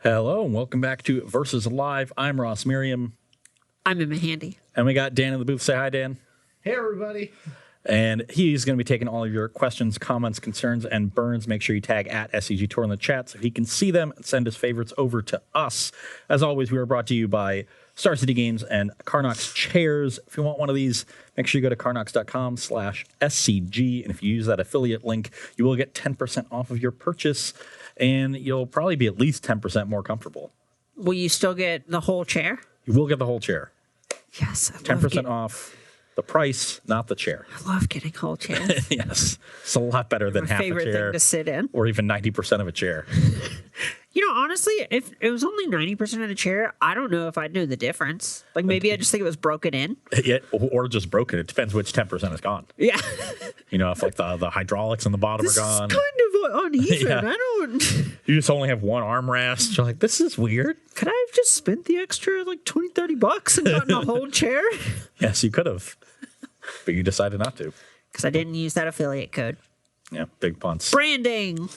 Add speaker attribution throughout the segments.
Speaker 1: Hello, and welcome back to Versus Live. I'm Ross Merriam.
Speaker 2: I'm in my handy.
Speaker 1: And we got Dan in the booth. Say hi, Dan.
Speaker 3: Hey, everybody.
Speaker 1: And he's going to be taking all of your questions, comments, concerns, and burns. Make sure you tag at SCG Tour in the chat so he can see them and send his favorites over to us. As always, we are brought to you by Star City Games and Carnox Chairs. If you want one of these, make sure you go to carnox.com/SCG. And if you use that affiliate link, you will get 10% off of your purchase. And you'll probably be at least 10% more comfortable.
Speaker 2: Will you still get the whole chair?
Speaker 1: You will get the whole chair.
Speaker 2: Yes.
Speaker 1: 10% off the price, not the chair.
Speaker 2: I love getting whole chairs.
Speaker 1: Yes. It's a lot better than
Speaker 2: My
Speaker 1: half a
Speaker 2: favorite
Speaker 1: chair.
Speaker 2: thing to sit in.
Speaker 1: Or even 90% of a chair.
Speaker 2: You know, honestly, if it was only 90% of the chair, I don't know if I'd know the difference. Like, maybe I just think it was broken in.
Speaker 1: Yeah, or just broken. It depends which 10% is gone.
Speaker 2: Yeah.
Speaker 1: You know, if like the hydraulics on the bottom
Speaker 2: This
Speaker 1: are gone.
Speaker 2: is kind of uneven.
Speaker 1: Yeah.
Speaker 2: I don't...
Speaker 1: You just only have one armrest. You're like, this is weird.
Speaker 2: Could I have just spent the extra, like, $20-30 and gotten a whole chair?
Speaker 1: Yes, you could have. But you decided not to.
Speaker 2: Because I didn't use that affiliate code.
Speaker 1: Yeah, big punts.
Speaker 2: Branding.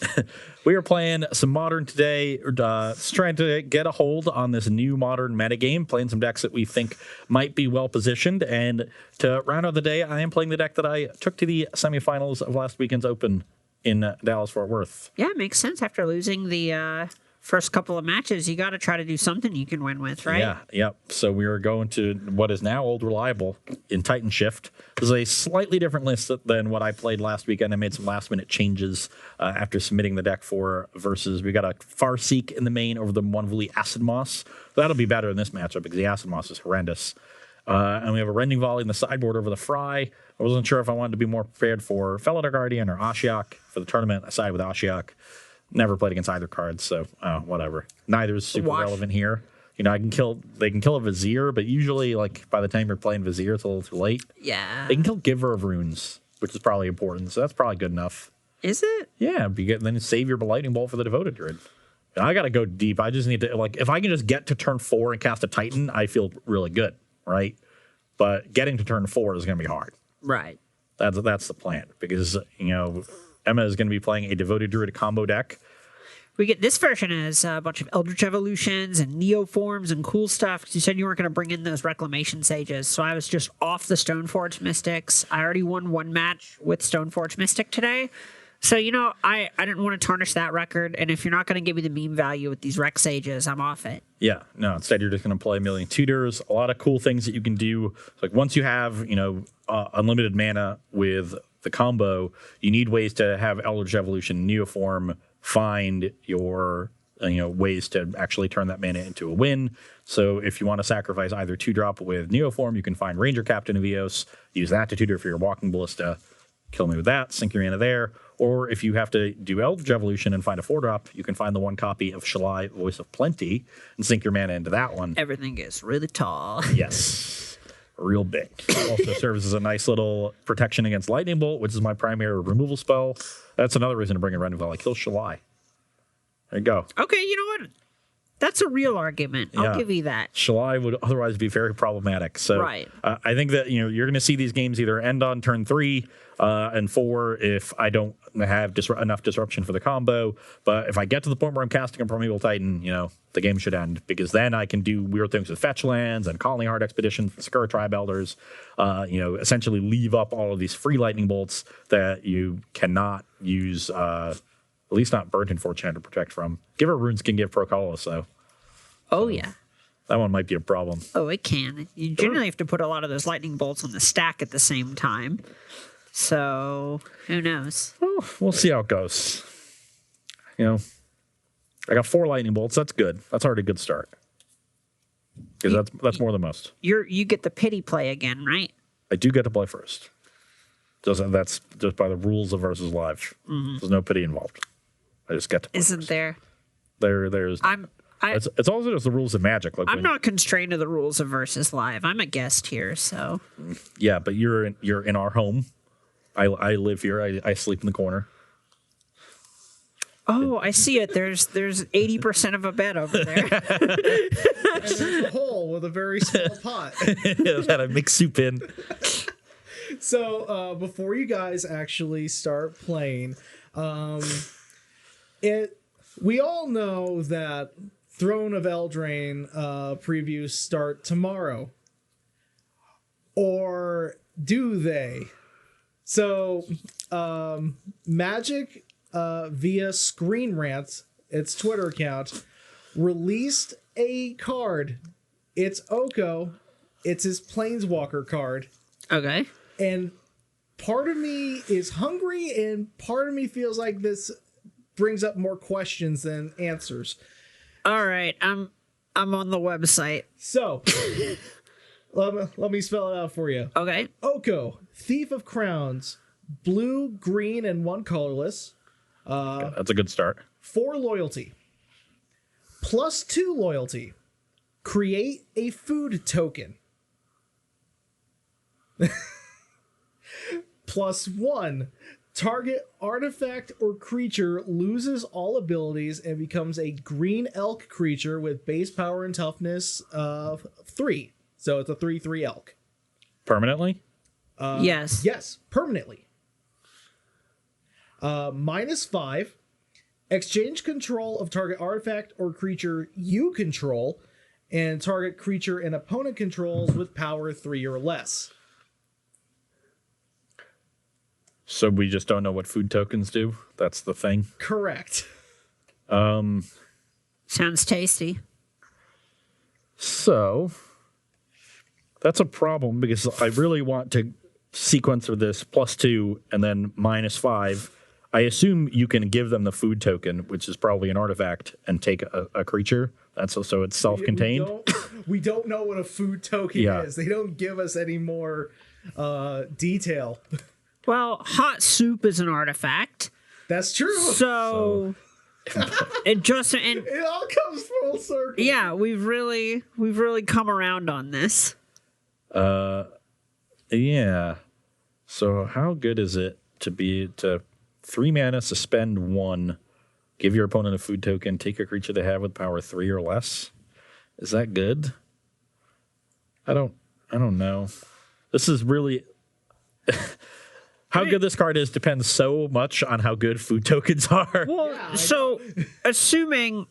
Speaker 1: We are playing some Modern today, just trying to get a hold on this new Modern metagame, playing some decks that we think might be well-positioned. And to round out the day, I am playing the deck that I took to the semifinals of last weekend's Open in Dallas-Fort Worth.
Speaker 2: Yeah, it makes sense. After losing the first couple of matches, you got to try to do something you can win with, right?
Speaker 1: Yeah, yep. So we are going to what is now Old Reliable in Titanshift. This is a slightly different list than what I played last weekend. I made some last-minute changes after submitting the deck for Versus. We got a Farseek in the main over the Monvuli Acid Moss. So that'll be better in this matchup because the Acid Moss is horrendous. And we have a Rending Volley in the sideboard over the Fry. I wasn't sure if I wanted to be more prepared for Felidar Guardian or Ashiok for the tournament. I sided with Ashiok. Never played against either card, so whatever. Neither is super relevant here. You know, they can kill a Vizier, but usually, like, by the time you're playing Vizier, it's a little too late.
Speaker 2: Yeah.
Speaker 1: They can kill Giver of Runes, which is probably important, so that's probably good enough.
Speaker 2: Is it?
Speaker 1: Yeah, then save your Lightning Bolt for the Devoted Druid. And I got to go deep. I just need to, like, if I can just get to turn 4 and cast a Titan, I feel really good, right? But getting to turn 4 is going to be hard.
Speaker 2: Right.
Speaker 1: That's the plan, because, you know, Emma is going to be playing a Devoted Druid combo deck.
Speaker 2: We get this version has a bunch of Eldritch Evolutions and Neoforms and cool stuff. Because you said you weren't going to bring in those Reclamation Sages, so I was just off the Stoneforge Mystics. I already won one match with Stoneforge Mystic today. So, you know, I didn't want to tarnish that record, and if you're not going to give me the meme value with these Rec Sages, I'm off it.
Speaker 1: Yeah, no, instead you're just going to play a million tutors, a lot of cool things that you can do. Like once you have, you know, unlimited mana with the combo, you need ways to have Eldritch Evolution, Neoform, find your ways to actually turn that mana into a win. So if you want to sacrifice either 2-drop with Neoform, you can find Ranger Captain of Eos, use that to tutor for your Walking Ballista, kill me with that, sink your mana there. Or if you have to do Eldritch Evolution and find a 4-drop, you can find the one copy of Shalai, Voice of Plenty, and sink your mana into that one.
Speaker 2: Everything gets really tall.
Speaker 1: Yes. Real big. Also serves as a nice little protection against Lightning Bolt, which is my primary removal spell. That's another reason to bring in Rending Volley. Kill Shalai. There you go.
Speaker 2: Okay, you know what? That's a real argument. I'll give you that.
Speaker 1: Shalai would otherwise be very problematic. So
Speaker 2: right.
Speaker 1: I think that you're going to see these games either end on turn 3 and 4 if I don't have enough disruption for the combo. But if I get to the point where I'm casting a Primeval Titan, the game should end, because then I can do weird things with fetch lands and Colony Heart Expedition, Sakura Tribe Elders, essentially leave up all of these free Lightning Bolts that you cannot use, at least not Burnt Unfortunate to protect from. Giver Runes can give Pro Colorless, though.
Speaker 2: Oh, yeah.
Speaker 1: That one might be a problem.
Speaker 2: Oh, it can. You generally have to put a lot of those Lightning Bolts on the stack at the same time. So, who knows?
Speaker 1: Well, we'll see how it goes. I got 4 Lightning Bolts. That's good. That's already a good start. Because that's more than most.
Speaker 2: You get the pity play again, right?
Speaker 1: I do get to play first. That's just by the rules of Versus Live. Mm-hmm. There's no pity involved. I just get to play
Speaker 2: Isn't
Speaker 1: first.
Speaker 2: there?
Speaker 1: There's. It's also just the rules of Magic. Like
Speaker 2: I'm not constrained to the rules of Versus Live. I'm a guest here, so.
Speaker 1: Yeah, but you're in our home. I live here. I sleep in the corner.
Speaker 2: Oh, I see it. There's 80% of a bed over there.
Speaker 3: And there's a hole with a very small pot.
Speaker 1: That I mix soup in.
Speaker 3: So before you guys actually start playing, we all know that Throne of Eldraine previews start tomorrow. Or do they? So, Magic, via Screen Rant, its Twitter account, released a card. It's Oko. It's his Planeswalker card.
Speaker 2: Okay.
Speaker 3: And part of me is hungry, and part of me feels like this brings up more questions than answers.
Speaker 2: All right, I'm on the website.
Speaker 3: So, let me spell it out for you.
Speaker 2: Okay.
Speaker 3: Oko, Thief of Crowns, blue, green, and 1 colorless.
Speaker 1: That's a good start.
Speaker 3: 4 loyalty. +2 loyalty. Create a food token. +1. Target artifact or creature loses all abilities and becomes a green elk creature with base power and toughness of 3. So it's a 3/3 elk.
Speaker 1: Permanently?
Speaker 2: Yes.
Speaker 3: Yes, permanently. -5. Exchange control of target artifact or creature you control and target creature and opponent controls with power 3 or less.
Speaker 1: So we just don't know what food tokens do? That's the thing?
Speaker 3: Correct.
Speaker 2: Sounds tasty.
Speaker 1: So that's a problem because I really want to sequence with this +2 and then -5. I assume you can give them the food token, which is probably an artifact, and take a creature. That's also it's self-contained.
Speaker 3: We don't know what a food token is. They don't give us any more detail.
Speaker 2: Well, hot soup is an artifact.
Speaker 3: That's true.
Speaker 2: So it just and
Speaker 3: It all comes full circle.
Speaker 2: yeah, we've really come around on this.
Speaker 1: Yeah. So how good is it to be to 3 mana, suspend 1, give your opponent a food token, take a creature they have with power 3 or less? Is that good? I don't know. This is really how good this card is depends so much on how good food tokens are.
Speaker 2: Well, so assuming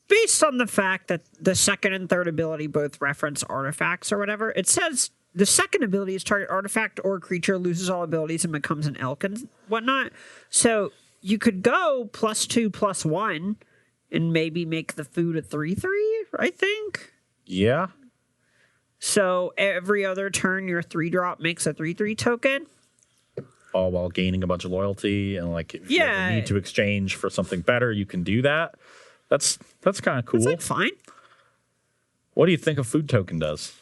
Speaker 2: based on the fact that the second and third ability both reference artifacts or whatever, it says the second ability is target artifact or creature loses all abilities and becomes an elk and whatnot. So you could go +2/+1 and maybe make the food a 3/3, I think.
Speaker 1: Yeah.
Speaker 2: So every other turn your 3-drop makes a 3/3 token.
Speaker 1: All while gaining a bunch of loyalty, and like if you
Speaker 2: Yeah.
Speaker 1: ever need to exchange for something better, you can do that. That's kind of cool.
Speaker 2: It's like fine.
Speaker 1: What do you think a food token does?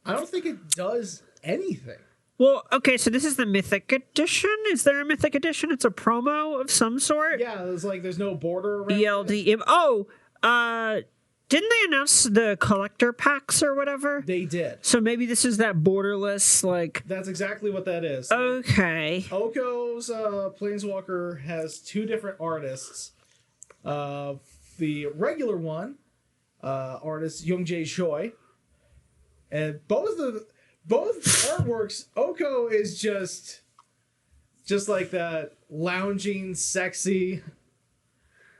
Speaker 3: I don't think it does anything.
Speaker 2: Well, okay, so this is the Mythic Edition. Is there a Mythic Edition? It's a promo of some sort?
Speaker 3: Yeah, it's like there's no border around it.
Speaker 2: ELD. Oh, didn't they announce the collector packs or whatever?
Speaker 3: They did.
Speaker 2: So maybe this is that borderless, like.
Speaker 3: That's exactly what that is.
Speaker 2: Okay.
Speaker 3: Oko's Planeswalker has 2 different artists. The regular one, artist Youngjae Choi, and both artworks, Oko is just like that lounging, sexy,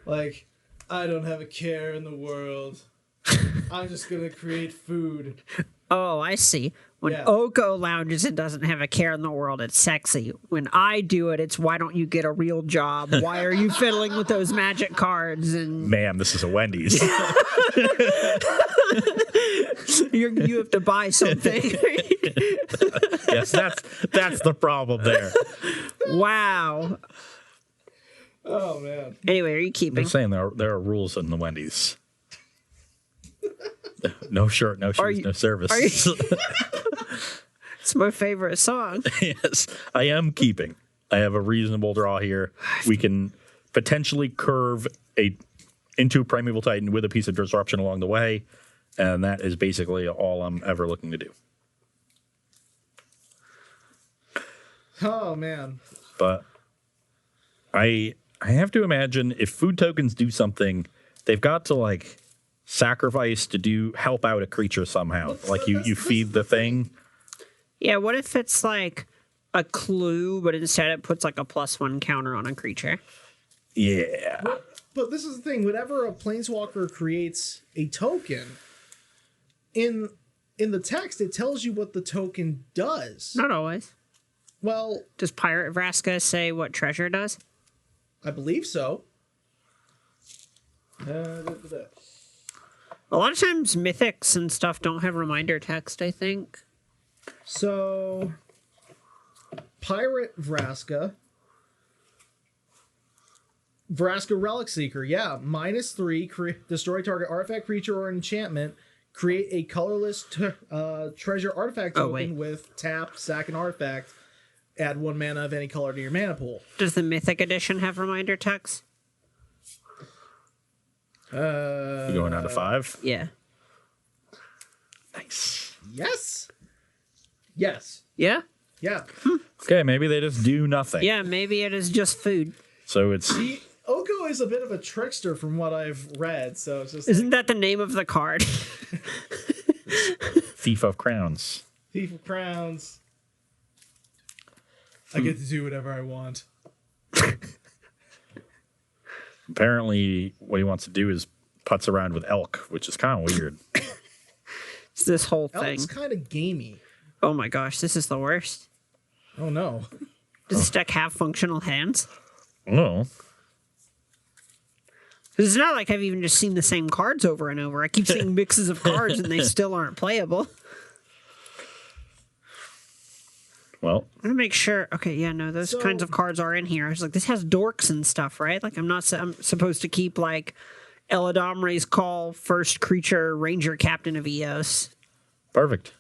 Speaker 3: like, I don't have a care in the world. I'm just gonna create food.
Speaker 2: Oh, I see. When
Speaker 3: Yeah.
Speaker 2: Oko lounges and doesn't have a care in the world, it's sexy. When I do it, it's why don't you get a real job? Why are you fiddling with those magic cards? And
Speaker 1: Man, this is a Wendy's.
Speaker 2: you have to buy something.
Speaker 1: Yes, that's the problem there.
Speaker 2: Wow.
Speaker 3: Oh man.
Speaker 2: Anyway, are you
Speaker 1: I'm
Speaker 2: keeping?
Speaker 1: saying there are rules in the Wendy's. No shirt, no shoes,
Speaker 2: you-
Speaker 1: no service.
Speaker 2: are you- It's my favorite song.
Speaker 1: Yes, I am keeping. I have a reasonable draw here. We can potentially curve into Primeval Titan with a piece of disruption along the way, and that is basically all I'm ever looking to do.
Speaker 3: Oh man.
Speaker 1: But I have to imagine if food tokens do something, they've got to like sacrifice to help out a creature somehow. Like you feed the thing.
Speaker 2: Yeah, what if it's like a clue, but instead it puts like a +1 counter on a creature?
Speaker 1: Yeah.
Speaker 3: But this is the thing. Whenever a planeswalker creates a token, in the text, it tells you what the token does.
Speaker 2: Not always.
Speaker 3: Well,
Speaker 2: Does Pirate Vraska say what treasure does?
Speaker 3: I believe so.
Speaker 2: A lot of times mythics and stuff don't have reminder text, I think.
Speaker 3: So, Pirate Vraska. Vraska Relic Seeker, yeah. -3, destroy target artifact, creature, or enchantment. Create a colorless treasure artifact token with tap, sack an artifact. Add 1 mana of any color to your mana pool.
Speaker 2: Does the Mythic Edition have reminder text?
Speaker 1: You going out of 5?
Speaker 2: Yeah.
Speaker 1: Nice.
Speaker 3: Yes. Yes.
Speaker 2: Yeah?
Speaker 3: Yeah.
Speaker 1: Okay, maybe they just do nothing.
Speaker 2: Yeah, maybe it is just food.
Speaker 1: So it's
Speaker 3: Oko is a bit of a trickster from what I've read, so it's just
Speaker 2: Isn't that the name of the card?
Speaker 1: Thief of Crowns.
Speaker 3: Thief of Crowns. I get to do whatever I want.
Speaker 1: Apparently, what he wants to do is putz around with elk, which is kind of weird.
Speaker 2: It's this whole thing.
Speaker 3: Elk's kind of gamey.
Speaker 2: Oh my gosh, this is the worst.
Speaker 3: Oh no.
Speaker 2: Does this deck have functional hands?
Speaker 1: No.
Speaker 2: 'Cause it's not like I've even just seen the same cards over and over. I keep seeing mixes of cards and they still aren't playable.
Speaker 1: Well,
Speaker 2: I'm gonna make sure. Okay, yeah, no, those kinds of cards are in here. I was like, this has dorks and stuff, right? Like, I'm supposed to keep like Eladomre's Call, first creature, Ranger, Captain of Eos.
Speaker 1: perfect.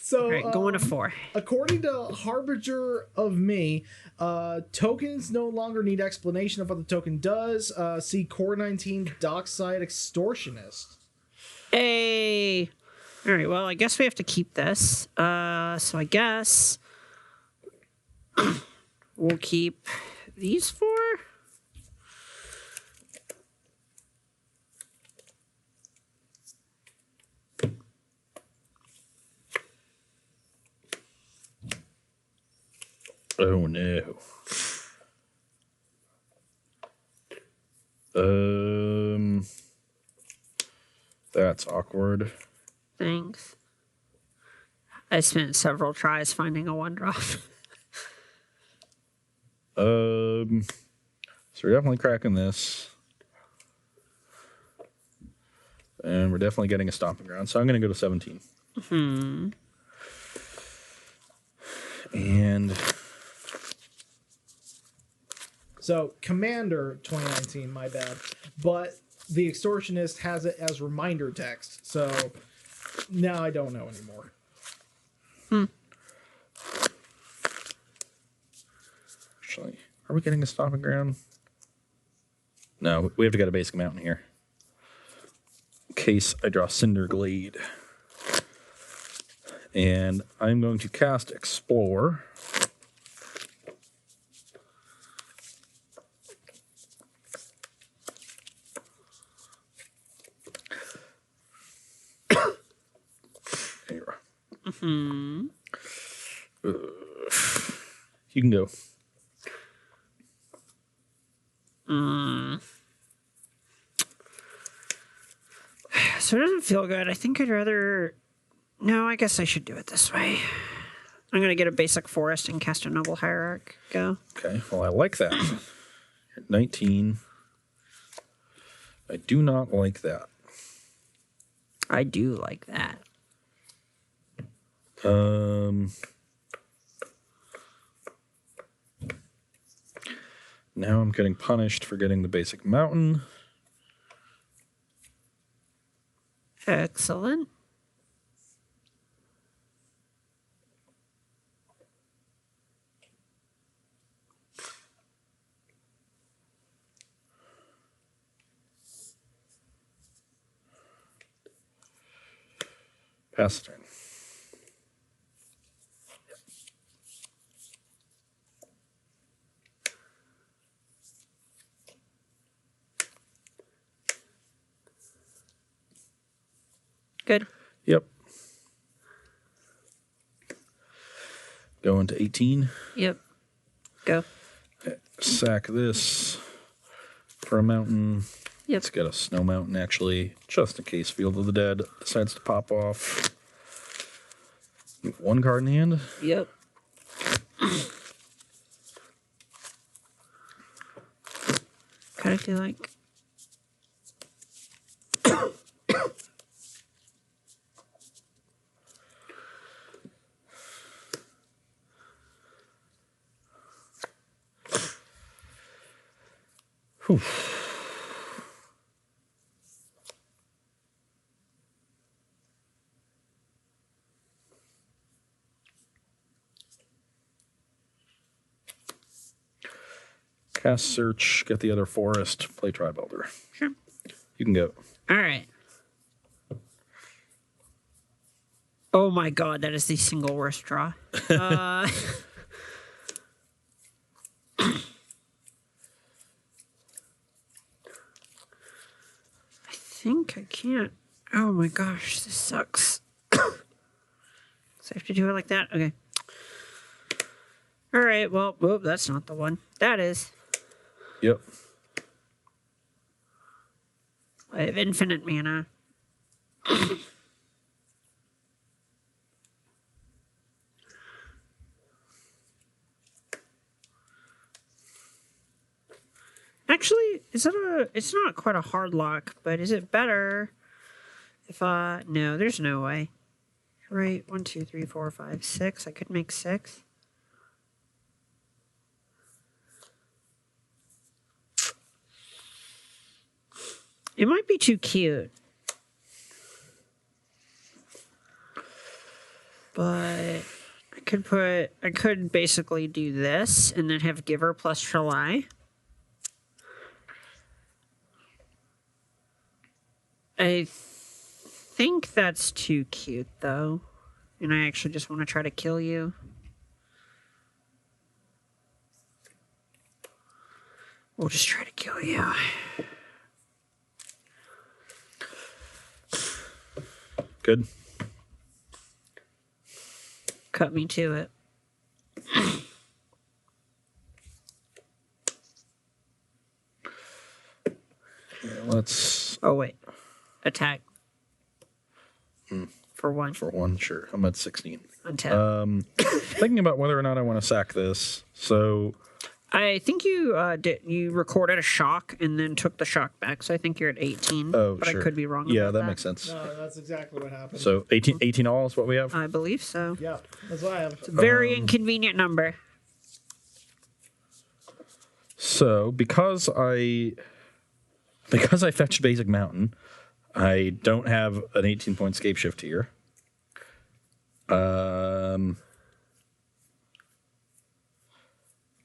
Speaker 3: So
Speaker 2: All right, going to 4.
Speaker 3: according to Harbinger of Me, tokens no longer need explanation of what the token does. See Core 19 Dockside Extortionist.
Speaker 2: Hey. All right, well, I guess we have to keep this. So I guess we'll keep these 4.
Speaker 1: Oh no. That's awkward.
Speaker 2: Thanks. I spent several tries finding a 1-drop.
Speaker 1: So we're definitely cracking this. And we're definitely getting a stomping ground. So I'm going to go to 17. And
Speaker 3: So Commander 2019, my bad. But the Extortionist has it as reminder text. So now I don't know anymore.
Speaker 1: actually, are we getting a stomping ground? No, we have to get a basic mountain here. In case I draw Cinder Glade. And I'm going to cast Explore. There you are. You can go.
Speaker 2: So it doesn't feel good. I think I'd rather... No, I guess I should do it this way. I'm going to get a basic forest and cast a Noble Hierarch. Go.
Speaker 1: Okay, well, I like that. 19. I do not like that.
Speaker 2: I do like that.
Speaker 1: Now I'm getting punished for getting the basic mountain.
Speaker 2: Excellent.
Speaker 1: Pass the turn.
Speaker 2: Good.
Speaker 1: Yep. Going to 18.
Speaker 2: Yep. Go.
Speaker 1: Sack this. for a mountain.
Speaker 2: Yep.
Speaker 1: Let's get a snow mountain, actually, just in case Field of the Dead decides to pop off. One card in hand.
Speaker 2: Yep. Gotta do like.
Speaker 1: Whew. Cast search, get the other forest, play Tribe Elder.
Speaker 2: Sure.
Speaker 1: You can go.
Speaker 2: All right. Oh my god, that is the single worst draw. I think I can't. Oh my gosh, this sucks. So I have to do it like that? Okay. All right, well, whoop, that's not the one. That is.
Speaker 1: Yep.
Speaker 2: I have infinite mana. Actually, it's not quite a hard lock, but is it better if no, there's no way. Right, 1, 2, 3, 4, 5, 6. I could make 6. It might be too cute. But I could basically do this and then have Giver plus July. I think that's too cute, though. And I actually just want to try to kill you. We'll just try to kill you.
Speaker 1: Good.
Speaker 2: Cut me to it.
Speaker 1: Let's...
Speaker 2: Oh, wait. Attack. For 1.
Speaker 1: For 1, sure. I'm at 16.
Speaker 2: Untap.
Speaker 1: Thinking about whether or not I want to sack this. So...
Speaker 2: I think you recorded a shock and then took the shock back, so I think you're at 18.
Speaker 1: Oh,
Speaker 2: but
Speaker 1: sure.
Speaker 2: I could be wrong.
Speaker 1: Yeah,
Speaker 2: about
Speaker 1: that makes sense.
Speaker 3: No, that's exactly what happened.
Speaker 1: So 18 all is what we have?
Speaker 2: I believe so.
Speaker 3: Yeah, that's what I have.
Speaker 2: Very inconvenient number.
Speaker 1: So because I fetched Basic Mountain, I don't have an 18-point Scape Shift here.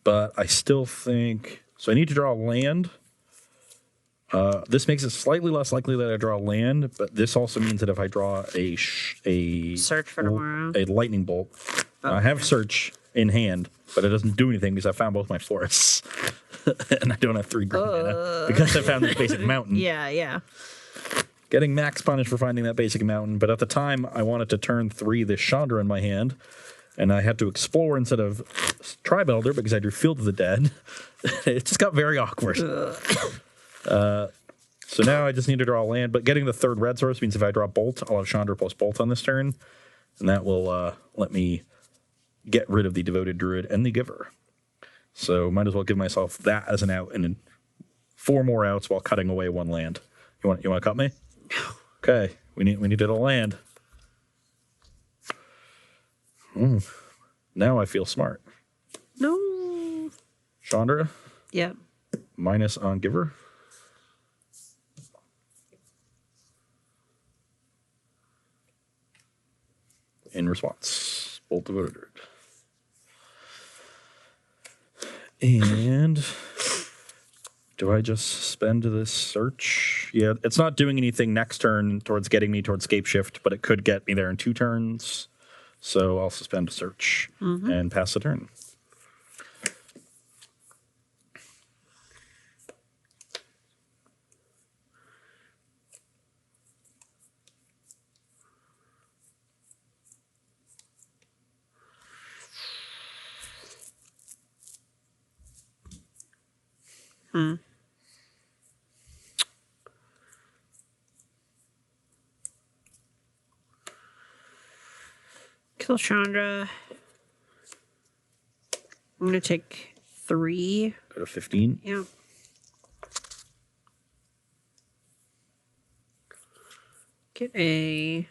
Speaker 1: But I still think... So I need to draw a land. This makes it slightly less likely that I draw a land, but this also means that if I draw a
Speaker 2: Search for tomorrow.
Speaker 1: a lightning bolt, I have search in hand, but it doesn't do anything because I found both my forests. And I don't have 3 green mana because I found this Basic Mountain.
Speaker 2: Yeah.
Speaker 1: Getting max punish for finding that Basic Mountain, but at the time I wanted to turn 3 this Chandra in my hand, and I had to explore instead of Tribe Elder because I drew Field of the Dead. It just got very awkward. So now I just need to draw a land, but getting the 3rd red source means if I draw Bolt, I'll have Chandra plus Bolt on this turn, and that will let me get rid of the Devoted Druid and the Giver. So might as well give myself that as an out and then 4 more outs while cutting away 1 land. You want to cut me? Okay, we needed a land. Now I feel smart.
Speaker 2: No.
Speaker 1: Chandra,
Speaker 2: Yep.
Speaker 1: minus on Giver. In response, Bolt Devoted Druid. And do I just spend this search? Yeah, it's not doing anything next turn towards getting me towards Scape Shift, but it could get me there in 2 turns. So I'll suspend a search and pass the turn.
Speaker 2: Kill Chandra. I'm going to take 3.
Speaker 1: Go to 15.
Speaker 2: Yeah. Get a...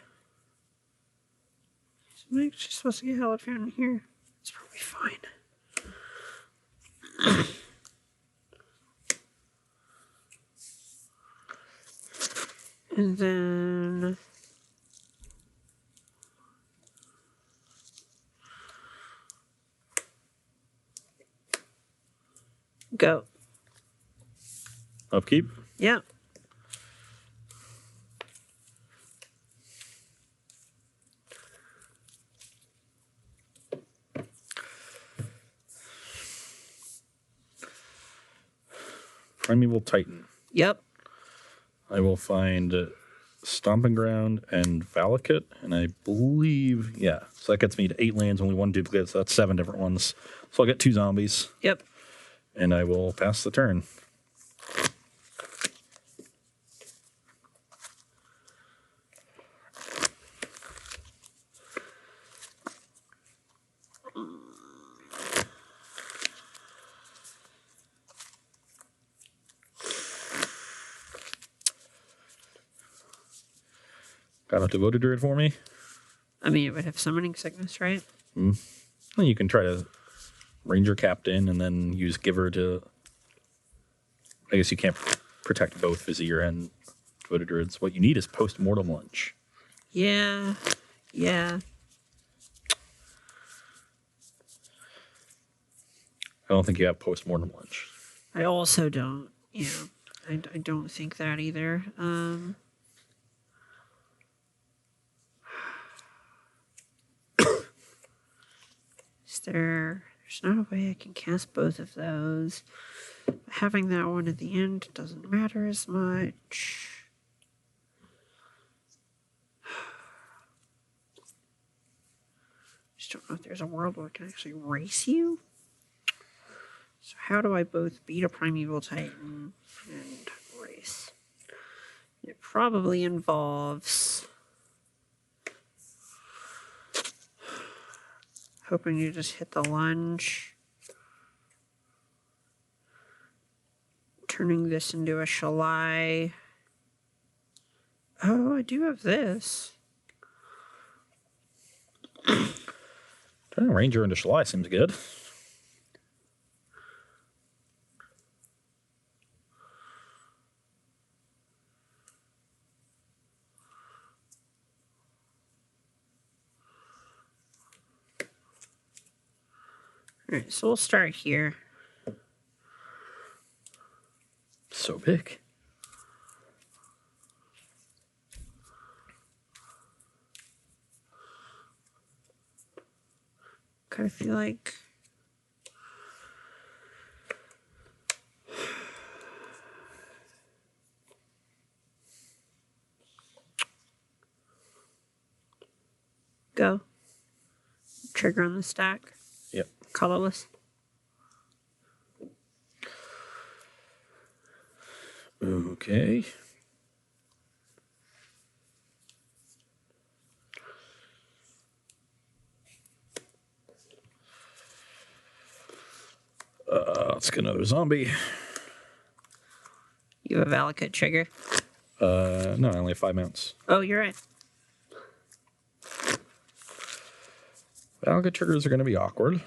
Speaker 2: Am I actually supposed to get Hallowed Fountain here? It's probably fine. And then... Go.
Speaker 1: Upkeep.
Speaker 2: Yeah.
Speaker 1: Primeval Titan.
Speaker 2: Yep.
Speaker 1: I will find Stomping Ground and Valakut, and I believe, yeah. So that gets me to 8 lands, only 1 duplicate, so that's 7 different ones. So I'll get 2 zombies,
Speaker 2: Yep.
Speaker 1: and I will pass the turn. Got a Devoted Druid for me.
Speaker 2: I mean, it would have Summoning Sickness, right?
Speaker 1: And you can try to Ranger Captain and then use Giver to... I guess you can't protect both Vizier and Devoted Druids. What you need is Post-Mortem Lunch.
Speaker 2: Yeah. Yeah.
Speaker 1: I don't think you have Post-Mortem Lunch.
Speaker 2: I also don't. Yeah. I don't think that either. There's not a way I can cast both of those. Having that one at the end doesn't matter as much. Just don't know if there's a world where I can actually race you. So how do I both beat a Primeval Titan and race? It probably involves hoping you just hit the lunge. Turning this into a Shalai. Oh, I do have this.
Speaker 1: Turning Ranger into Shalai seems good.
Speaker 2: Alright, so we'll start here.
Speaker 1: So big.
Speaker 2: Kind of feel like go. Trigger on the stack.
Speaker 1: Yep.
Speaker 2: Colorless.
Speaker 1: Okay. Let's get another zombie.
Speaker 2: You have a Valakut trigger.
Speaker 1: No, I only have 5 mounts.
Speaker 2: Oh, you're right.
Speaker 1: Valakut triggers are going to be awkward.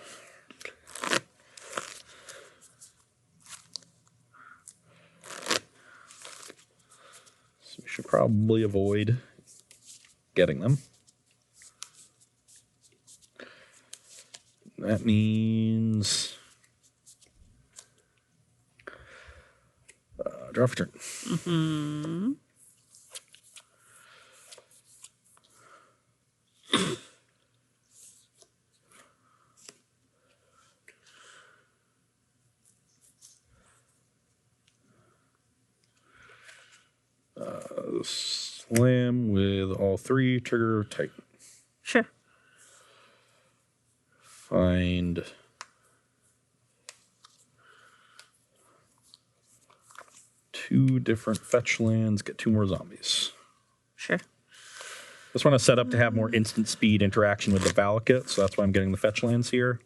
Speaker 1: So we should probably avoid getting them. That means draw for turn.
Speaker 2: Mm-hmm.
Speaker 1: Slam with all 3, trigger Titan.
Speaker 2: Sure.
Speaker 1: Find two different fetch lands, get 2 more zombies.
Speaker 2: Sure.
Speaker 1: This one is set up to have more instant speed interaction with the Valakut, so that's why I'm getting the fetch lands here.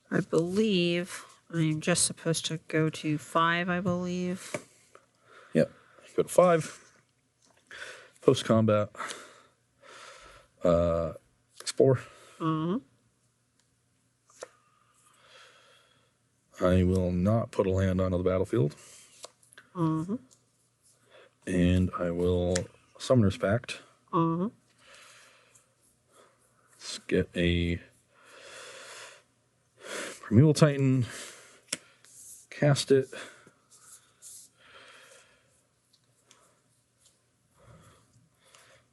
Speaker 2: I believe I'm just supposed to go to 5, I believe.
Speaker 1: Yep. Go to 5. Post combat. Explore. I will not put a land onto the battlefield. And I will Summoner's Pact. Let's get a Primeval Titan. Cast it.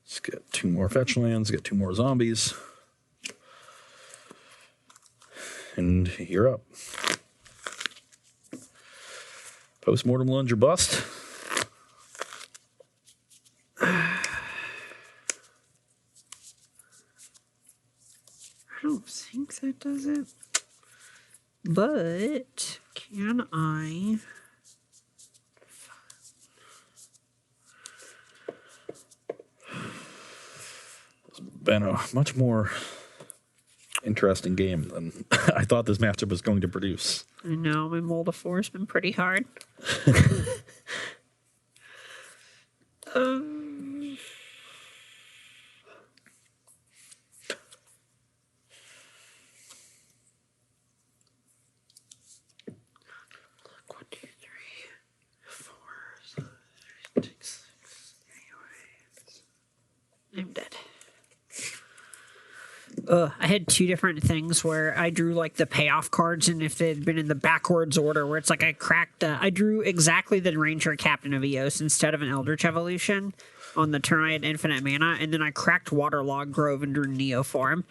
Speaker 1: Let's get 2 more fetch lands, get 2 more zombies. And you're up. Postmortem lunge or bust.
Speaker 2: I don't think that does it. But can I?
Speaker 1: It's been a much more interesting game than I thought this matchup was going to produce.
Speaker 2: I know, my Mold of 4 has been pretty hard. I'm dead. I had 2 different things where I drew like the payoff cards, and if they had been in the backwards order, where it's like I drew exactly the Ranger Captain of Eos instead of an Eldritch Evolution. On the turn I had infinite mana, and then I cracked Waterlogged Grove and drew Neoform.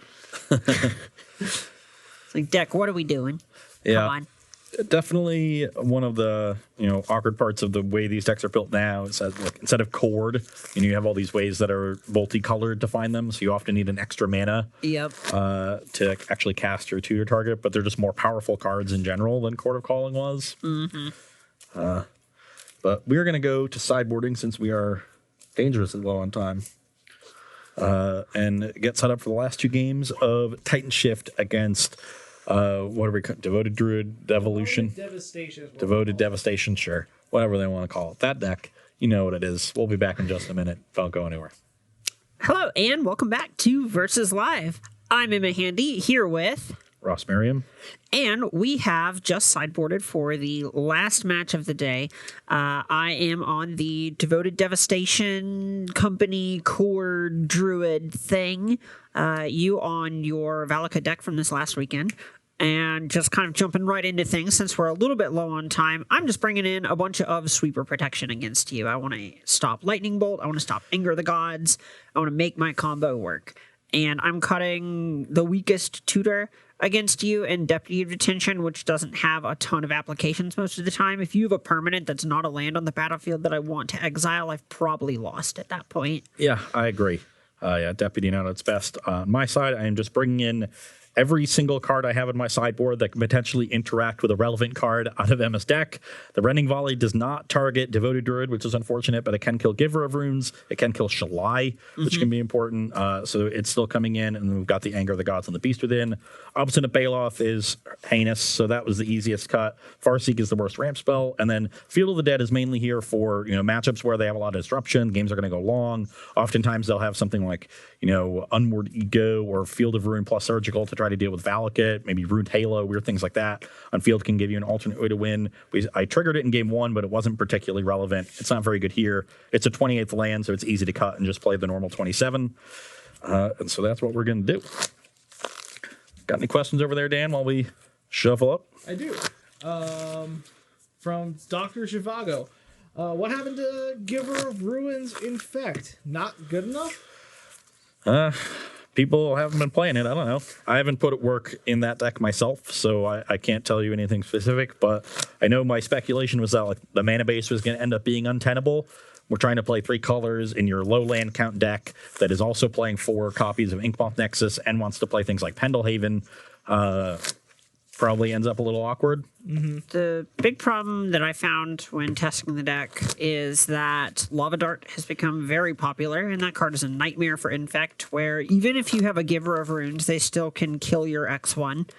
Speaker 2: It's like, deck, what are we doing?
Speaker 1: Yeah.
Speaker 2: Come on.
Speaker 1: Definitely one of the awkward parts of the way these decks are built now is that instead of cord, you have all these ways that are multicolored to find them, so you often need an extra mana to actually cast or tutor target, but they're just more powerful cards in general than Court of Calling was. But we're going to go to sideboarding since we are dangerously low on time. And get set up for the last 2 games of Titanshift against what are we? Devoted Druid Devolution?
Speaker 3: Devastation.
Speaker 1: Devoted Devastation, sure. Whatever they want to call it. That deck, you know what it is. We'll be back in just a minute. Don't go anywhere.
Speaker 2: Hello, and welcome back to Versus Live. I'm Emma Handy, here with
Speaker 1: Ross Merriam.
Speaker 2: And we have just sideboarded for the last match of the day. I am on the Devoted Devastation Company Core Druid thing. You on your Valakut deck from this last weekend. And just kind of jumping right into things, since we're a little bit low on time, I'm just bringing in a bunch of sweeper protection against you. I want to stop Lightning Bolt. I want to stop Anger of the Gods. I want to make my combo work. And I'm cutting the weakest tutor against you and Deputy of Detention, which doesn't have a ton of applications most of the time. If you have a permanent that's not a land on the battlefield that I want to exile, I've probably lost at that point.
Speaker 1: Yeah, I agree. Deputy not at its best. On my side, I am just bringing in every single card I have in my sideboard that can potentially interact with a relevant card out of Emma's deck. The Rending Volley does not target Devoted Druid, which is unfortunate, but it can kill Giver of Runes. It can kill Shalai, which can be important. So it's still coming in, and we've got the Anger of the Gods and the Beast within. Opposite of Baloth is Heinous, so that was the easiest cut. Farseek is the worst ramp spell, and then Field of the Dead is mainly here for matchups where they have a lot of disruption. Games are going to go long. Oftentimes they'll have something like Unward Ego or Field of Ruin plus Surgical to try to deal with Valakut, maybe Ruined Halo, weird things like that. On field can give you an alternate way to win. I triggered it in game 1, but it wasn't particularly relevant. It's not very good here. It's a 28th land, so it's easy to cut and just play the normal 27. And so that's what we're going to do. Got any questions over there, Dan, while we shuffle up?
Speaker 3: I do. From Dr. Zhivago. What happened to Giver of Ruins Infect? Not good enough?
Speaker 1: People haven't been playing it. I don't know. I haven't put it work in that deck myself, so I can't tell you anything specific, but I know my speculation was that the mana base was going to end up being untenable, we're trying to play 3 colors in your low land count deck that is also playing 4 copies of Inkmoth Nexus and wants to play things like Pendlehaven, probably ends up a little awkward.
Speaker 2: The big problem that I found when testing the deck is that Lava Dart has become very popular, and that card is a nightmare for Infect, where even if you have a Giver of Runes, they still can kill your X1.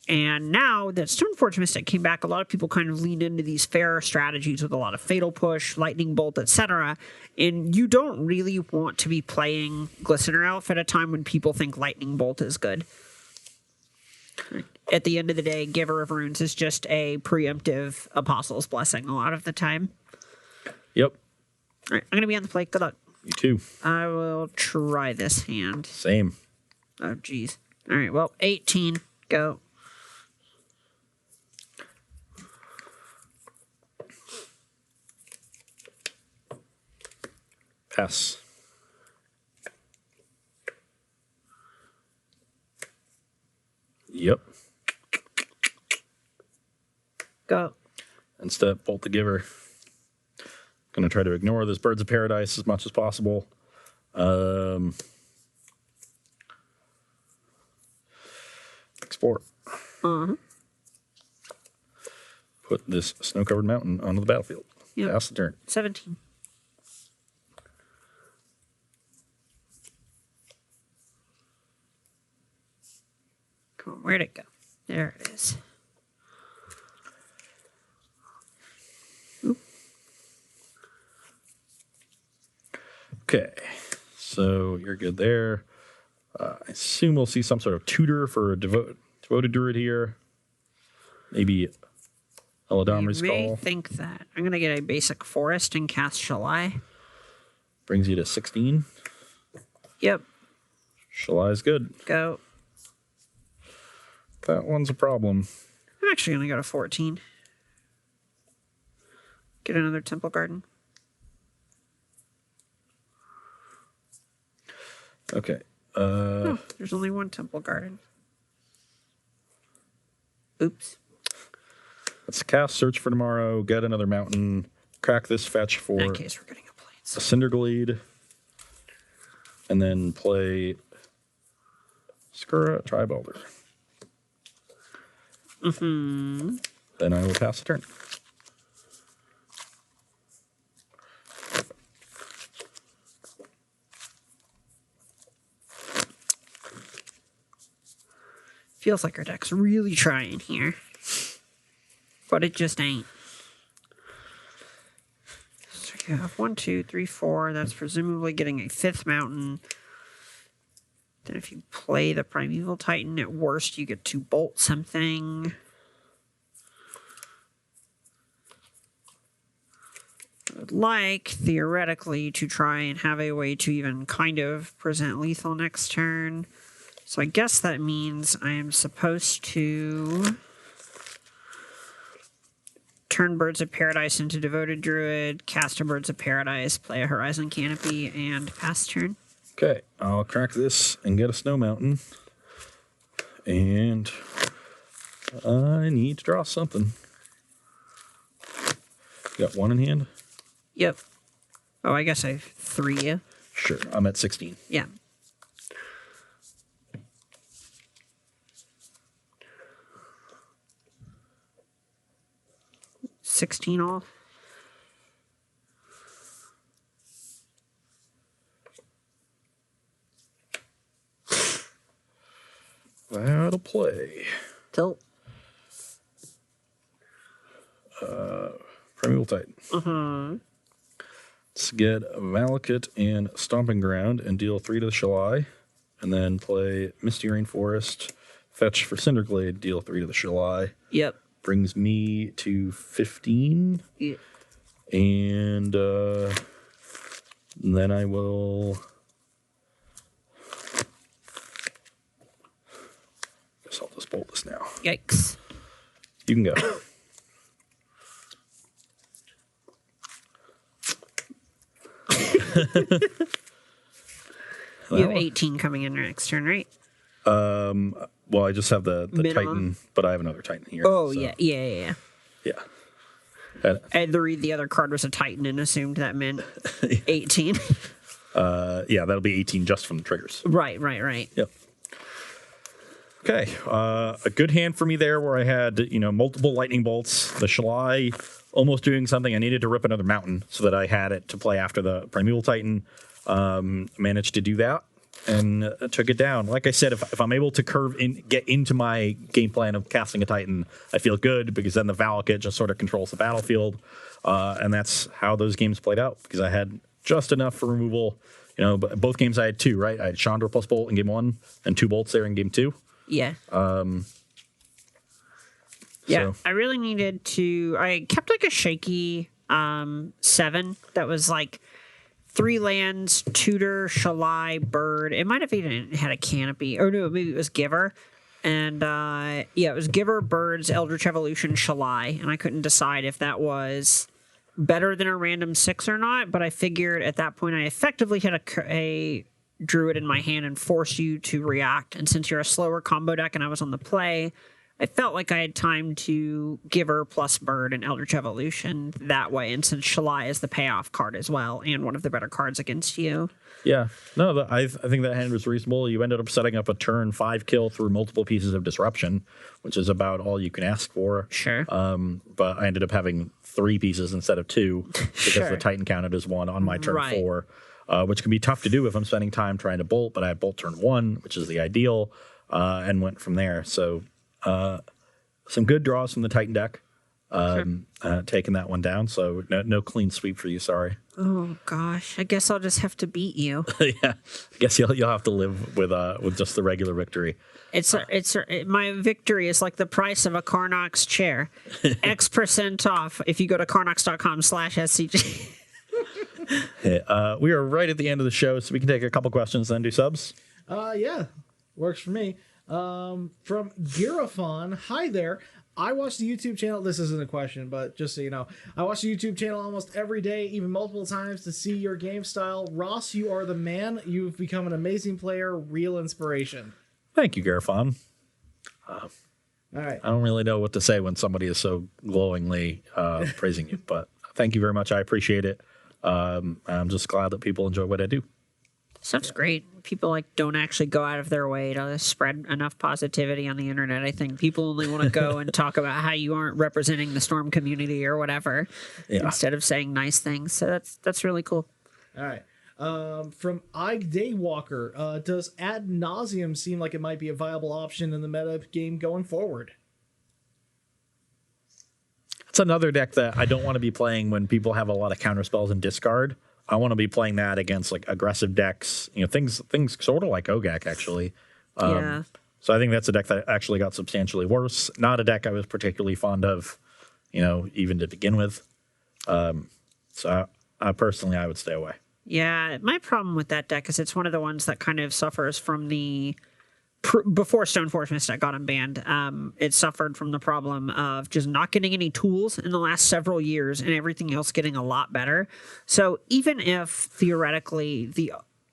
Speaker 2: And now that Stoneforge Mystic came back, a lot of people kind of leaned into these fair strategies with a lot of Fatal Push, Lightning Bolt, etc. And you don't really want to be playing Glistener Elf at a time when people think Lightning Bolt is good. At the end of the day, Giver of Runes is just a preemptive Apostle's Blessing a lot of the time.
Speaker 1: Yep.
Speaker 2: All right, I'm going to be on the plate. Good luck.
Speaker 1: You too.
Speaker 2: I will try this hand.
Speaker 1: Same.
Speaker 2: Oh, geez. All right, well, 18. Go.
Speaker 1: Pass. Yep.
Speaker 2: Go.
Speaker 1: And step Bolt the Giver. Gonna try to ignore this Birds of Paradise as much as possible. Export. Put this snow-covered mountain onto the battlefield.
Speaker 2: Yep.
Speaker 1: Pass the turn.
Speaker 2: 17. Come on, where'd it go? There it is. Oop.
Speaker 1: Okay, so you're good there. I assume we'll see some sort of tutor for a devoted druid here. Maybe Eladamri's
Speaker 2: You may
Speaker 1: Call.
Speaker 2: think that. I'm going to get a basic forest and cast Shalai.
Speaker 1: Brings you to 16.
Speaker 2: Yep.
Speaker 1: Shalai's good.
Speaker 2: Go.
Speaker 1: That one's a problem.
Speaker 2: I'm actually going to go to 14. Get another Temple Garden.
Speaker 1: Okay.
Speaker 2: Oh, there's only one Temple Garden. Oops.
Speaker 1: Let's cast Search for Tomorrow, get another mountain, crack this fetch for
Speaker 2: In that case, we're getting a
Speaker 1: a
Speaker 2: Plains.
Speaker 1: Cinderglade, and then play Skura Tribe Elder. Then I will pass the turn.
Speaker 2: Feels like our deck's really trying here. But it just ain't. So you have 1, 2, 3, 4. That's presumably getting a 5th mountain. Then if you play the Primeval Titan, at worst you get to bolt something. I would like, theoretically, to try and have a way to even kind of present lethal next turn. So I guess that means I am supposed to turn Birds of Paradise into Devoted Druid, cast a Birds of Paradise, play a Horizon Canopy, and pass turn.
Speaker 1: Okay, I'll crack this and get a Snow Mountain. And I need to draw something. You got 1 in hand?
Speaker 2: Yep. Oh, I guess I have 3, yeah?
Speaker 1: Sure, I'm at 16.
Speaker 2: Yeah. $16 all.
Speaker 1: That'll play.
Speaker 2: Tilt.
Speaker 1: Primeval Titan. Let's get Valakut and Stomping Ground and deal 3 to the Shalai. And then play Misty Rainforest, fetch for Cinderglade, deal 3 to the Shalai.
Speaker 2: Yep.
Speaker 1: Brings me to 15.
Speaker 2: Yeah.
Speaker 1: And then I will... Guess I'll just bolt this now.
Speaker 2: Yikes.
Speaker 1: You can go.
Speaker 2: You have 18 coming in next turn, right?
Speaker 1: Well, I just have the
Speaker 2: Minimum.
Speaker 1: Titan, but I have another Titan here.
Speaker 2: Oh,
Speaker 1: so,
Speaker 2: yeah.
Speaker 1: Yeah.
Speaker 2: I had to read the other card was a Titan and assumed that meant 18.
Speaker 1: Yeah, that'll be 18 just from the triggers.
Speaker 2: Right.
Speaker 1: Yep. Okay, a good hand for me there where I had, multiple lightning bolts, the Shalai almost doing something. I needed to rip another mountain so that I had it to play after the Primeval Titan. Managed to do that and took it down. Like I said, if I'm able to get into my game plan of casting a Titan, I feel good because then the Valakut just sort of controls the battlefield. And that's how those games played out because I had just enough for removal. Both games I had 2, right? I had Chandra plus Bolt in game 1 and 2 bolts there in game 2.
Speaker 2: Yeah.
Speaker 1: So.
Speaker 2: I really needed to. I kept like a shaky 7 that was like 3 lands, tutor, Shalai, bird. It might have even had a canopy. Or no, maybe it was giver. And it was giver, birds, Eldritch Evolution, Shalai. And I couldn't decide if that was better than a random 6 or not. But I figured at that point I effectively had a Druid in my hand and forced you to react. And since you're a slower combo deck and I was on the play, I felt like I had time to Giver plus Bird and Eldritch Evolution that way. And since Shalai is the payoff card as well and one of the better cards against you.
Speaker 1: Yeah. No, I think that hand was reasonable. You ended up setting up a turn 5 kill through multiple pieces of disruption, which is about all you can ask for.
Speaker 2: Sure.
Speaker 1: But I ended up having 3 pieces instead of 2 because the Titan counted as 1 on my turn 4. Which can be tough to do if I'm spending time trying to bolt, but I had bolt turn 1, which is the ideal, and went from there. So some good draws from the Titan deck, taking that one down. So no clean sweep for you, sorry.
Speaker 2: Oh, gosh. I guess I'll just have to beat you.
Speaker 1: Yeah, I guess you'll have to live with just the regular victory.
Speaker 2: My victory is like the price of a Carnox chair. X% off if you go to carnox.com/SCG.
Speaker 1: We are right at the end of the show, so we can take a couple questions and then do subs.
Speaker 3: Yeah, works for me. From Girafon, hi there. I watch the YouTube channel. This isn't a question, but just so you know, I watch the YouTube channel almost every day, even multiple times to see your game style. Ross, you are the man. You've become an amazing player, real inspiration.
Speaker 1: Thank you, Garafon.
Speaker 3: All right.
Speaker 1: I don't really know what to say when somebody is so glowingly praising you, but thank you very much. I appreciate it. I'm just glad that people enjoy what I do.
Speaker 2: Stuff's great. People don't actually go out of their way to spread enough positivity on the internet. I think people only want to go and talk about how you aren't representing the Storm community or whatever instead of saying nice things. So that's really cool.
Speaker 3: All right. From Ike Daywalker, does Ad Nauseam seem like it might be a viable option in the meta game going forward?
Speaker 1: It's another deck that I don't want to be playing when people have a lot of counter spells and discard. I want to be playing that against aggressive decks, things sort of like Ogak actually. So I think that's a deck that actually got substantially worse. Not a deck I was particularly fond of, even to begin with. So I personally, I would stay away.
Speaker 2: Yeah, my problem with that deck is it's one of the ones that kind of suffers from the before Stoneforge Mystic got him banned, it suffered from the problem of just not getting any tools in the last several years and everything else getting a lot better. So even if theoretically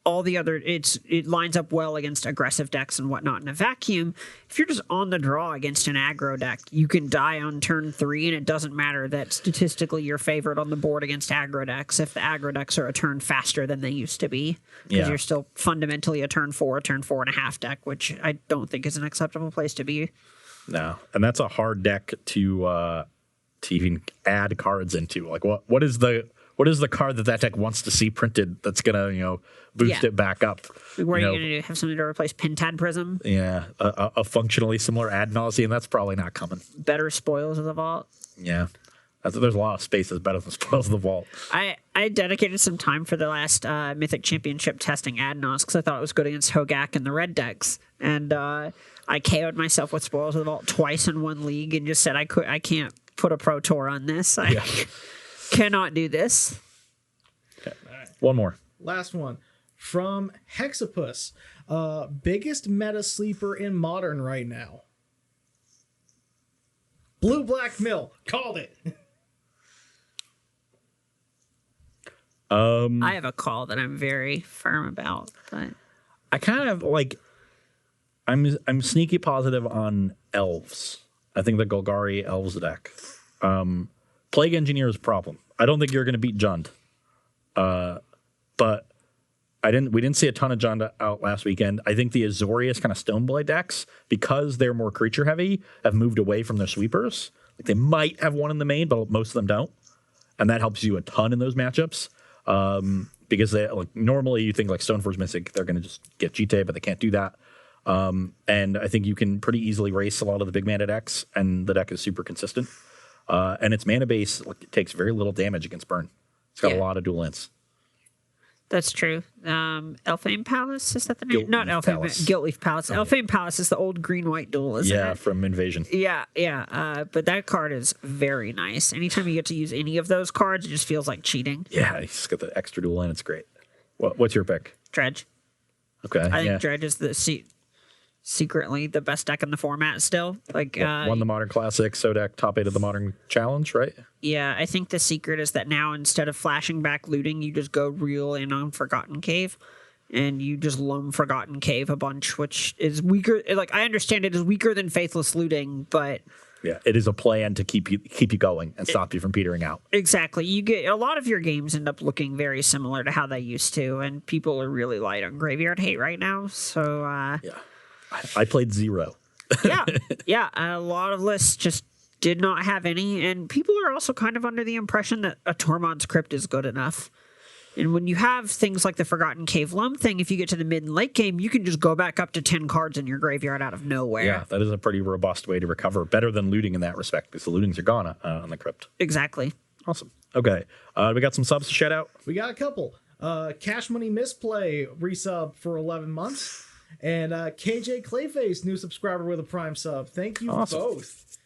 Speaker 2: it lines up well against aggressive decks and whatnot in a vacuum, if you're just on the draw against an aggro deck, you can die on turn 3 and it doesn't matter that statistically you're favored on the board against aggro decks if the aggro decks are a turn faster than they used to be, because you're still fundamentally a turn 4.5 deck, which I don't think is an acceptable place to be.
Speaker 1: No, and that's a hard deck to even add cards into. Like what is the card that deck wants to see printed that's gonna boost it back up?
Speaker 2: What are you gonna do? Have something to replace Pentad Prism?
Speaker 1: Yeah, a functionally similar Ad Nauseam, that's probably not coming.
Speaker 2: Better Spoils of the Vault.
Speaker 1: Yeah, there's a lot of spaces better than Spoils of the Vault.
Speaker 2: I dedicated some time for the last Mythic Championship testing Adnos because I thought it was good against Hogak and the red decks, and I KO'd myself with Spoils of the Vault twice in one league and just said I can't put a Pro Tour on this. I cannot do this.
Speaker 1: Okay. One more.
Speaker 3: Last one. From Hexapus. Biggest meta sleeper in Modern right now. Blue Black Mill. Called it.
Speaker 2: I have a call that I'm very firm about, but
Speaker 1: I kind of I'm sneaky positive on elves. I think the Golgari elves deck. Plague Engineer is a problem. I don't think you're going to beat Jund. But we didn't see a ton of Jund out last weekend. I think the Azorius kind of Stoneblade decks, because they're more creature heavy, have moved away from their sweepers. Like they might have one in the main, but most of them don't. And that helps you a ton in those matchups. Because they normally you think like Stoneforge Mystic, they're going to just get GT, but they can't do that. And I think you can pretty easily race a lot of the big mana decks, and the deck is super consistent. And its mana base it takes very little damage against burn. It's got a lot of dual lands.
Speaker 2: That's true. Elfane Palace, is that the name?
Speaker 1: Guiltleaf
Speaker 2: Not Elfane,
Speaker 1: Palace.
Speaker 2: Guiltleaf Palace. Elfane Palace is the old green-white duel, isn't it?
Speaker 1: From Invasion.
Speaker 2: Yeah. But that card is very nice. Anytime you get to use any of those cards, it just feels like cheating.
Speaker 1: Yeah, he's got the extra dual land. It's great. What's your pick?
Speaker 2: Dredge.
Speaker 1: Okay.
Speaker 2: I think Dredge is secretly the best deck in the format still.
Speaker 1: Won the Modern Classic, deck top 8 of the Modern Challenge, right?
Speaker 2: Yeah, I think the secret is that now instead of flashing back looting, you just go real in on Forgotten Cave. And you just loam Forgotten Cave a bunch, which is weaker. Like, I understand it is weaker than Faithless Looting, but...
Speaker 1: Yeah, it is a plan to keep you going and stop you from petering out.
Speaker 2: Exactly. You get a lot of your games end up looking very similar to how they used to, and people are really light on Graveyard Hate right now. So
Speaker 1: yeah, I played 0.
Speaker 2: yeah. A lot of lists just did not have any, and people are also kind of under the impression that a Tormod's Crypt is good enough. And when you have things like the Forgotten Cave Loam thing, if you get to the mid and late game, you can just go back up to 10 cards in your graveyard out of nowhere.
Speaker 1: Yeah, that is a pretty robust way to recover. Better than looting in that respect, because the lootings are gone on the Crypt.
Speaker 2: Exactly.
Speaker 1: Awesome. Okay, we got some subs to shout out.
Speaker 3: We got a couple. Cash Money Misplay resub for 11 months. And KJ Clayface, new subscriber with a Prime sub. Thank you both.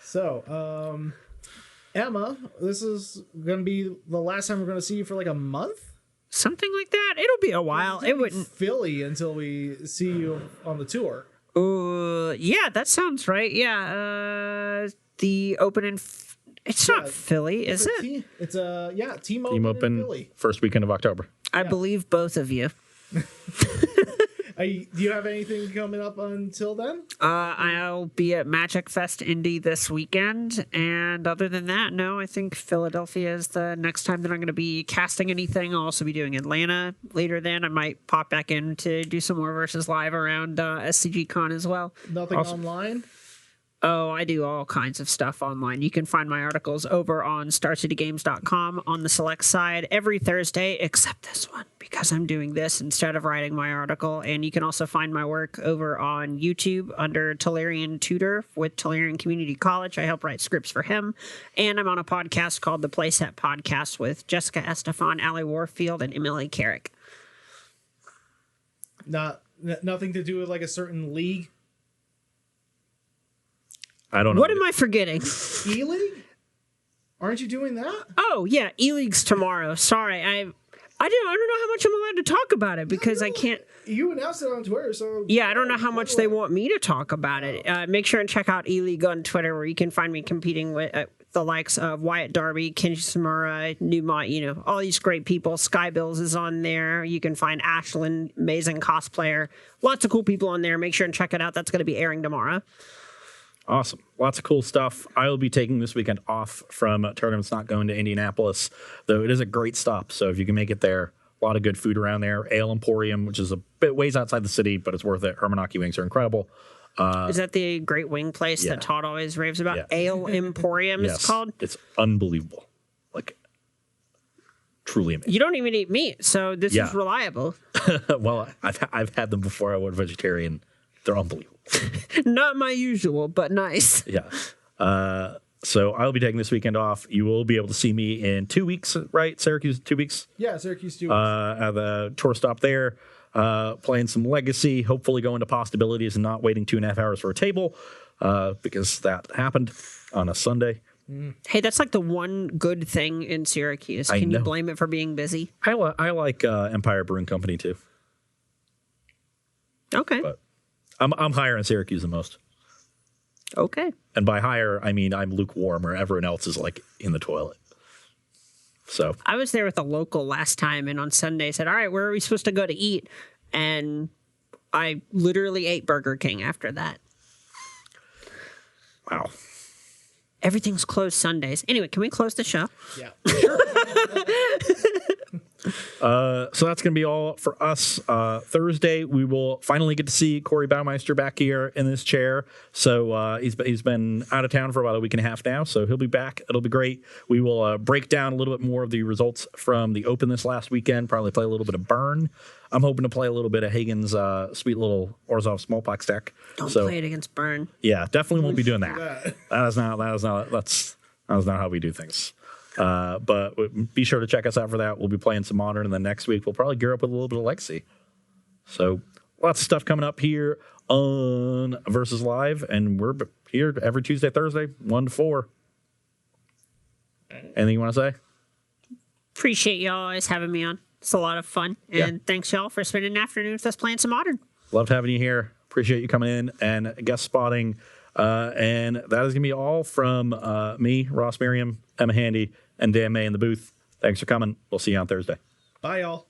Speaker 3: So, Emma, this is going to be the last time we're going to see you for like a month?
Speaker 2: Something like that. It'll be a while. It wouldn't.
Speaker 3: Philly until we see you on the tour.
Speaker 2: Yeah, that sounds right. Yeah, the open in. It's not Philly, is it?
Speaker 3: It's a Team
Speaker 1: Team
Speaker 3: Open in
Speaker 1: Open
Speaker 3: Philly.
Speaker 1: first weekend of October.
Speaker 2: I believe both of you.
Speaker 3: Do you have anything coming up until then?
Speaker 2: I'll be at Magic Fest Indy this weekend, and other than that, no, I think Philadelphia is the next time that I'm going to be casting anything. I'll also be doing Atlanta later then. I might pop back in to do some more versus live around SCG Con as well.
Speaker 3: Nothing online?
Speaker 2: Oh, I do all kinds of stuff online. You can find my articles over on StarCityGames.com on the select side every Thursday, except this one, because I'm doing this instead of writing my article. And you can also find my work over on YouTube under Tolarian Tutor with Tolarian Community College. I help write scripts for him. And I'm on a podcast called The Playset Podcast with Jessica Estefan, Allie Warfield, and Emily Carrick.
Speaker 3: Nothing to do with like a certain league?
Speaker 1: I don't know.
Speaker 2: What am I forgetting?
Speaker 3: E-League? Aren't you doing that?
Speaker 2: Oh, yeah, E-League's tomorrow. Sorry, I don't know how much I'm allowed to talk about it because I can't.
Speaker 3: You announced it on Twitter, so...
Speaker 2: Yeah, I don't know how much they want me to talk about it. Make sure and check out E-League on Twitter, where you can find me competing with the likes of Wyatt Darby, Kenji Samura, Newmont, all these great people. Sky Bills is on there. You can find Ashlyn, amazing cosplayer. Lots of cool people on there. Make sure and check it out. That's going to be airing tomorrow.
Speaker 1: Awesome. Lots of cool stuff. I will be taking this weekend off from tournaments, not going to Indianapolis, though it is a great stop. So if you can make it there, a lot of good food around there. Ale Emporium, which is a bit ways outside the city, but it's worth it. Hermanaki wings are incredible.
Speaker 2: Is that the great wing place that Todd always raves about?
Speaker 1: Yeah.
Speaker 2: Ale Emporium is called?
Speaker 1: It's unbelievable. Like, truly amazing.
Speaker 2: You don't even eat meat, so this is reliable.
Speaker 1: Well, I've had them before I went vegetarian. They're unbelievable.
Speaker 2: Not my usual, but nice.
Speaker 1: Yeah. So I'll be taking this weekend off. You will be able to see me in 2 weeks, right? Syracuse, 2 weeks?
Speaker 3: Yeah, Syracuse 2 weeks.
Speaker 1: At the tour stop there, playing some Legacy, hopefully going to Possibilities and not waiting 2.5 hours for a table, because that happened on a Sunday.
Speaker 2: Hey, that's like the one good thing in Syracuse. Can you blame it for being busy?
Speaker 1: I like Empire Brewing Company too.
Speaker 2: Okay.
Speaker 1: But I'm higher in Syracuse than most.
Speaker 2: Okay.
Speaker 1: And by higher, I mean I'm lukewarm, where everyone else is like in the toilet. So
Speaker 2: I was there with a local last time, and on Sunday said, all right, where are we supposed to go to eat? And I literally ate Burger King after that.
Speaker 1: Wow.
Speaker 2: Everything's closed Sundays. Anyway, can we close the show?
Speaker 3: Yeah.
Speaker 1: So that's going to be all for us. Thursday, we will finally get to see Corey Baumeister back here in this chair. So he's been out of town for about a week and a half now, so he'll be back. It'll be great. We will break down a little bit more of the results from the Open this last weekend, probably play a little bit of Burn. I'm hoping to play a little bit of Hagen's sweet little Orzhov smallpox deck.
Speaker 2: Don't play it against Burn.
Speaker 1: Yeah, definitely won't be doing that. That's not how we do things. But be sure to check us out for that. We'll be playing some Modern, and then next week we'll probably gear up with a little bit of Legacy. So lots of stuff coming up here on Versus Live, and we're here every Tuesday, Thursday, 1 to 4. Anything you want to say?
Speaker 2: Appreciate y'all always having me on. It's a lot of fun. And thanks y'all for spending an afternoon with us playing some Modern.
Speaker 1: Loved having you here. Appreciate you coming in and guest spotting. And that is going to be all from me, Ross Merriam, Emma Handy, and Dan May in the booth. Thanks for coming. We'll see you on Thursday.
Speaker 3: Bye, y'all.